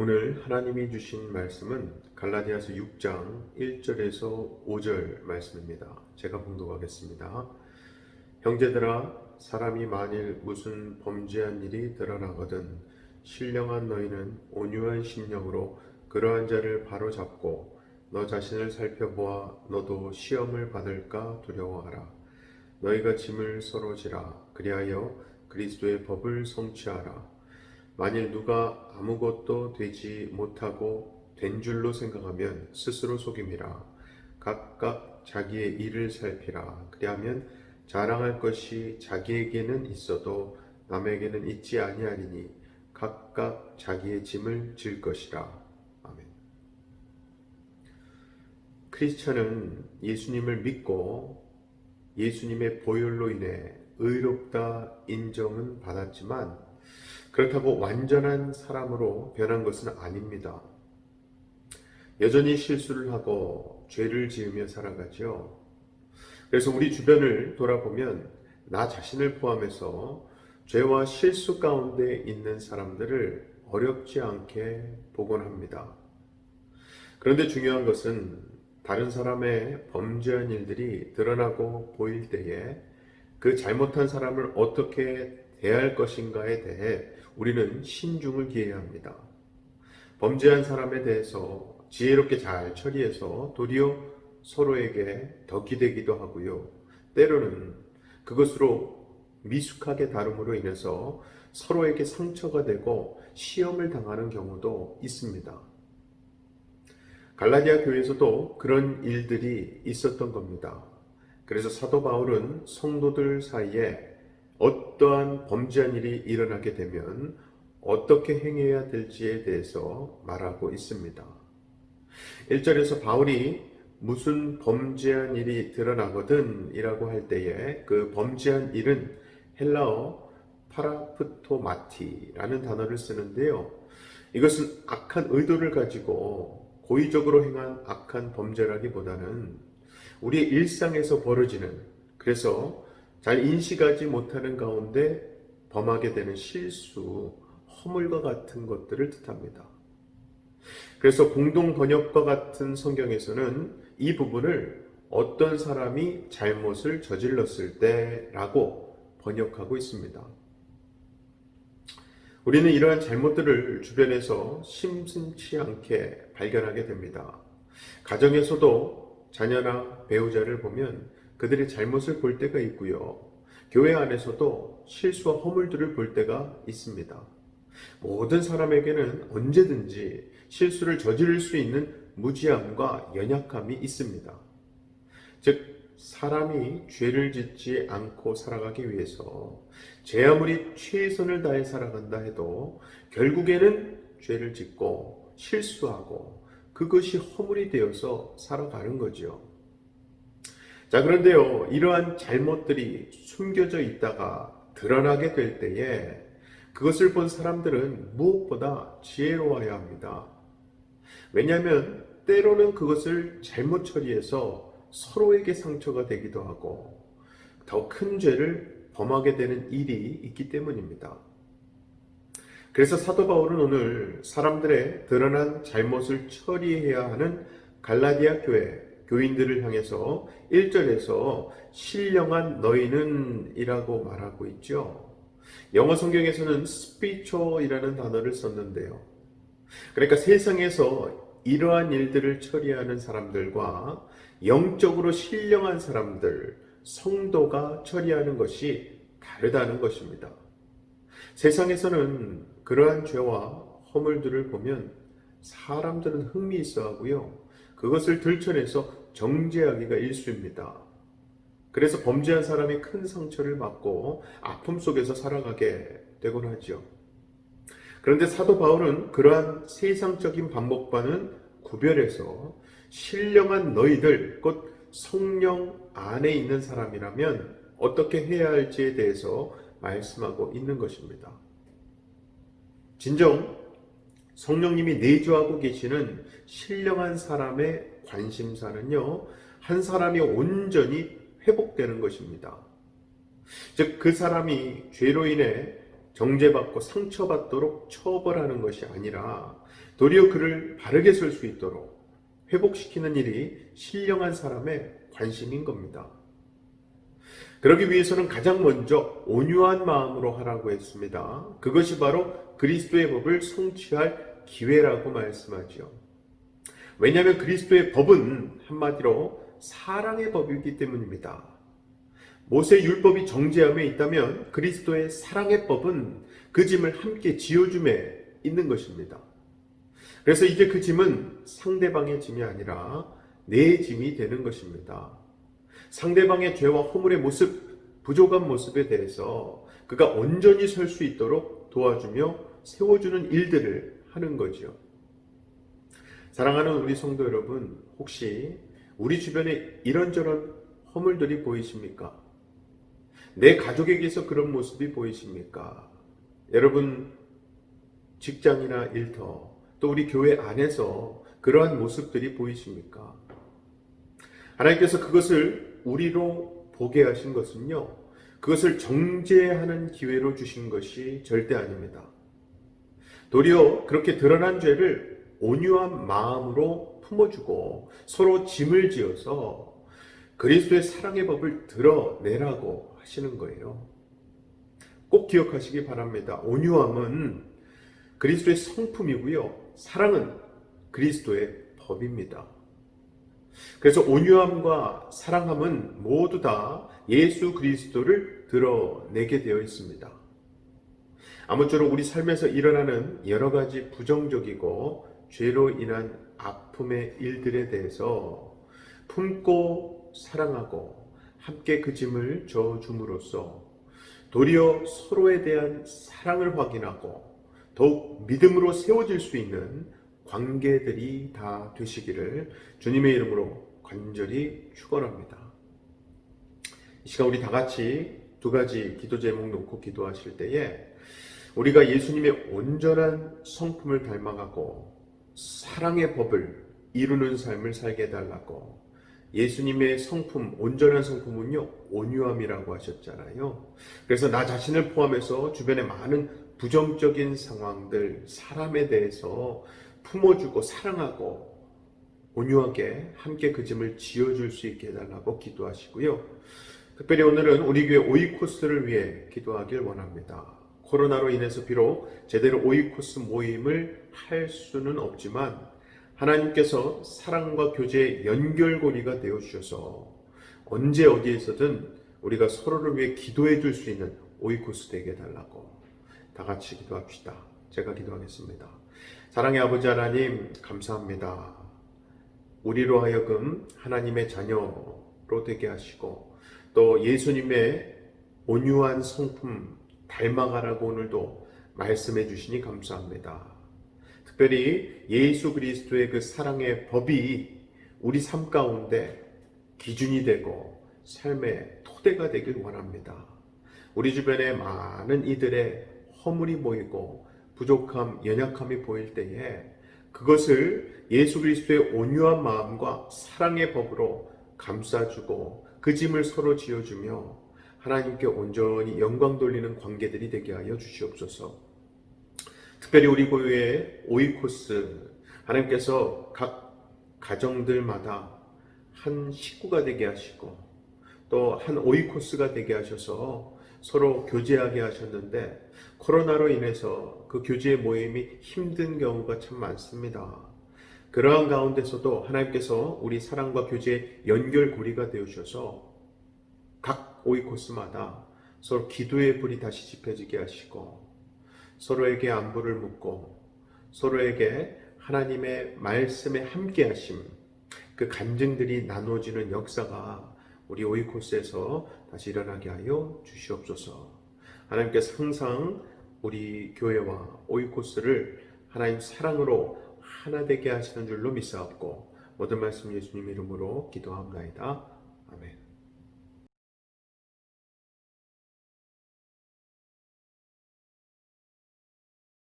오늘 하나님이 주신 말씀은 갈라디아서 6장 1절에서 5절 말씀입니다. 제가 봉독하겠습니다. 형제들아, 사람이 만일 무슨 범죄한 일이 드러나거든 신령한 너희는 온유한 심령으로 그러한 자를 바로잡고 너 자신을 살펴보아 너도 시험을 받을까 두려워하라. 너희가 짐을 서로 지라. 그리하여 그리스도의 법을 성취하라. 만일 누가 아무것도 되지 못하고 된 줄로 생각하면 스스로 속임이라. 각각 자기의 일을 살피라. 그리하면 자랑할 것이 자기에게는 있어도 남에게는 있지 아니하리니 각각 자기의 짐을 질 것이라. 아멘. 크리스천은 예수님을 믿고 예수님의 보혈로 인해 의롭다 인정은 받았지만 그렇다고 완전한 사람으로 변한 것은 아닙니다. 여전히 실수를 하고 죄를 지으며 살아가죠. 그래서 우리 주변을 돌아보면 나 자신을 포함해서 죄와 실수 가운데 있는 사람들을 어렵지 않게 보곤 합니다. 그런데 중요한 것은 다른 사람의 범죄한 일들이 드러나고 보일 때에 그 잘못한 사람을 어떻게 대할 것인가에 대해 우리는 신중을 기해야 합니다. 범죄한 사람에 대해서 지혜롭게 잘 처리해서 도리어 서로에게 덕이 되기도 하고요. 때로는 그것으로 미숙하게 다룸으로 인해서 서로에게 상처가 되고 시험을 당하는 경우도 있습니다. 갈라디아 교회에서도 그런 일들이 있었던 겁니다. 그래서 사도 바울은 성도들 사이에 어떠한 범죄한 일이 일어나게 되면 어떻게 행해야 될지에 대해서 말하고 있습니다. 1절에서 바울이 무슨 범죄한 일이 드러나거든 이라고 할 때에 그 범죄한 일은 헬라어 파라프토마티라는 단어를 쓰는데요. 이것은 악한 의도를 가지고 고의적으로 행한 악한 범죄라기보다는 우리의 일상에서 벌어지는, 그래서 잘 인식하지 못하는 가운데 범하게 되는 실수, 허물과 같은 것들을 뜻합니다. 그래서 공동 번역과 같은 성경에서는 이 부분을 어떤 사람이 잘못을 저질렀을 때라고 번역하고 있습니다. 우리는 이러한 잘못들을 주변에서 심심치 않게 발견하게 됩니다. 가정에서도 자녀나 배우자를 보면 그들의 잘못을 볼 때가 있고요. 교회 안에서도 실수와 허물들을 볼 때가 있습니다. 모든 사람에게는 언제든지 실수를 저지를 수 있는 무지함과 연약함이 있습니다. 즉, 사람이 죄를 짓지 않고 살아가기 위해서 제 아무리 최선을 다해 살아간다 해도 결국에는 죄를 짓고 실수하고 그것이 허물이 되어서 살아가는 거죠. 자, 그런데요, 이러한 잘못들이 숨겨져 있다가 드러나게 될 때에 그것을 본 사람들은 무엇보다 지혜로워야 합니다. 왜냐하면 때로는 그것을 잘못 처리해서 서로에게 상처가 되기도 하고 더 큰 죄를 범하게 되는 일이 있기 때문입니다. 그래서 사도 바울은 오늘 사람들의 드러난 잘못을 처리해야 하는 갈라디아 교인들을 향해서 1절에서 신령한 너희는 이라고 말하고 있죠. 영어 성경에서는 spiritual이라는 단어를 썼는데요. 그러니까 세상에서 이러한 일들을 처리하는 사람들과 영적으로 신령한 사람들, 성도가 처리하는 것이 다르다는 것입니다. 세상에서는 그러한 죄와 허물들을 보면 사람들은 흥미있어 하고요. 그것을 들춰내서 정죄하기가 일쑤입니다. 그래서 범죄한 사람이 큰 상처를 받고 아픔 속에서 살아가게 되곤 하죠. 그런데 사도 바울은 그러한 세상적인 방법과는 구별해서 신령한 너희들, 곧 성령 안에 있는 사람이라면 어떻게 해야 할지에 대해서 말씀하고 있는 것입니다. 진정 성령님이 내주하고 계시는 신령한 사람의 관심사는요, 한 사람이 온전히 회복되는 것입니다. 즉, 그 사람이 죄로 인해 정죄받고 상처받도록 처벌하는 것이 아니라 도리어 그를 바르게 설 수 있도록 회복시키는 일이 신령한 사람의 관심인 겁니다. 그러기 위해서는 가장 먼저 온유한 마음으로 하라고 했습니다. 그것이 바로 그리스도의 법을 성취할 기회라고 말씀하죠. 왜냐하면 그리스도의 법은 한마디로 사랑의 법이기 때문입니다. 모세 율법이 정죄함에 있다면 그리스도의 사랑의 법은 그 짐을 함께 지어줌에 있는 것입니다. 그래서 이제 그 짐은 상대방의 짐이 아니라 내 짐이 되는 것입니다. 상대방의 죄와 허물의 모습, 부족한 모습에 대해서 그가 온전히 설 수 있도록 도와주며 세워주는 일들을 하는 거죠. 사랑하는 우리 성도 여러분, 혹시 우리 주변에 이런저런 허물들이 보이십니까? 내 가족에게서 그런 모습이 보이십니까? 여러분 직장이나 일터, 또 우리 교회 안에서 그러한 모습들이 보이십니까? 하나님께서 그것을 우리로 보게 하신 것은요, 그것을 정죄하는 기회로 주신 것이 절대 아닙니다. 도리어 그렇게 드러난 죄를 온유한 마음으로 품어주고 서로 짐을 지어서 그리스도의 사랑의 법을 드러내라고 하시는 거예요. 꼭 기억하시기 바랍니다. 온유함은 그리스도의 성품이고요. 사랑은 그리스도의 법입니다. 그래서 온유함과 사랑함은 모두 다 예수 그리스도를 드러내게 되어 있습니다. 아무쪼록 우리 삶에서 일어나는 여러 가지 부정적이고 죄로 인한 아픔의 일들에 대해서 품고 사랑하고 함께 그 짐을 져줌으로써 도리어 서로에 대한 사랑을 확인하고 더욱 믿음으로 세워질 수 있는 관계들이 다 되시기를 주님의 이름으로 간절히 축원합니다. 이 시간 우리 다 같이 두 가지 기도 제목 놓고 기도하실 때에 우리가 예수님의 온전한 성품을 닮아가고 사랑의 법을 이루는 삶을 살게 해달라고. 예수님의 성품, 온전한 성품은요, 온유함이라고 하셨잖아요. 그래서 나 자신을 포함해서 주변의 많은 부정적인 상황들, 사람에 대해서 품어주고 사랑하고 온유하게 함께 그 짐을 지어줄 수 있게 해달라고 기도하시고요. 특별히 오늘은 우리 교회 오이코스를 위해 기도하길 원합니다. 코로나로 인해서 비록 제대로 오이코스 모임을 할 수는 없지만 하나님께서 사랑과 교제의 연결고리가 되어주셔서 언제 어디에서든 우리가 서로를 위해 기도해 줄 수 있는 오이코스 되게 해달라고. 다 같이 기도합시다. 제가 기도하겠습니다. 사랑의 아버지 하나님, 감사합니다. 우리로 하여금 하나님의 자녀로 되게 하시고 또 예수님의 온유한 성품 닮아가라고 오늘도 말씀해 주시니 감사합니다. 특별히 예수 그리스도의 그 사랑의 법이 우리 삶 가운데 기준이 되고 삶의 토대가 되길 원합니다. 우리 주변에 많은 이들의 허물이 보이고 부족함, 연약함이 보일 때에 그것을 예수 그리스도의 온유한 마음과 사랑의 법으로 감싸주고 그 짐을 서로 지어주며 하나님께 온전히 영광 돌리는 관계들이 되게 하여 주시옵소서. 특별히 우리 교회의 오이코스, 하나님께서 각 가정들마다 한 식구가 되게 하시고 또 한 오이코스가 되게 하셔서 서로 교제하게 하셨는데 코로나로 인해서 그 교제 모임이 힘든 경우가 참 많습니다. 그러한 가운데서도 하나님께서 우리 사랑과 교제의 연결고리가 되어주셔서 각 오이코스마다 서로 기도의 불이 다시 지펴지게 하시고 서로에게 안부를 묻고 서로에게 하나님의 말씀에 함께 하심, 그 간증들이 나누어지는 역사가 우리 오이코스에서 다시 일어나게 하여 주시옵소서. 하나님께서 항상 우리 교회와 오이코스를 하나님 사랑으로 하나 되게 하시는 줄로 믿사옵고 모든 말씀 예수님 이름으로 기도합나이다. 아멘.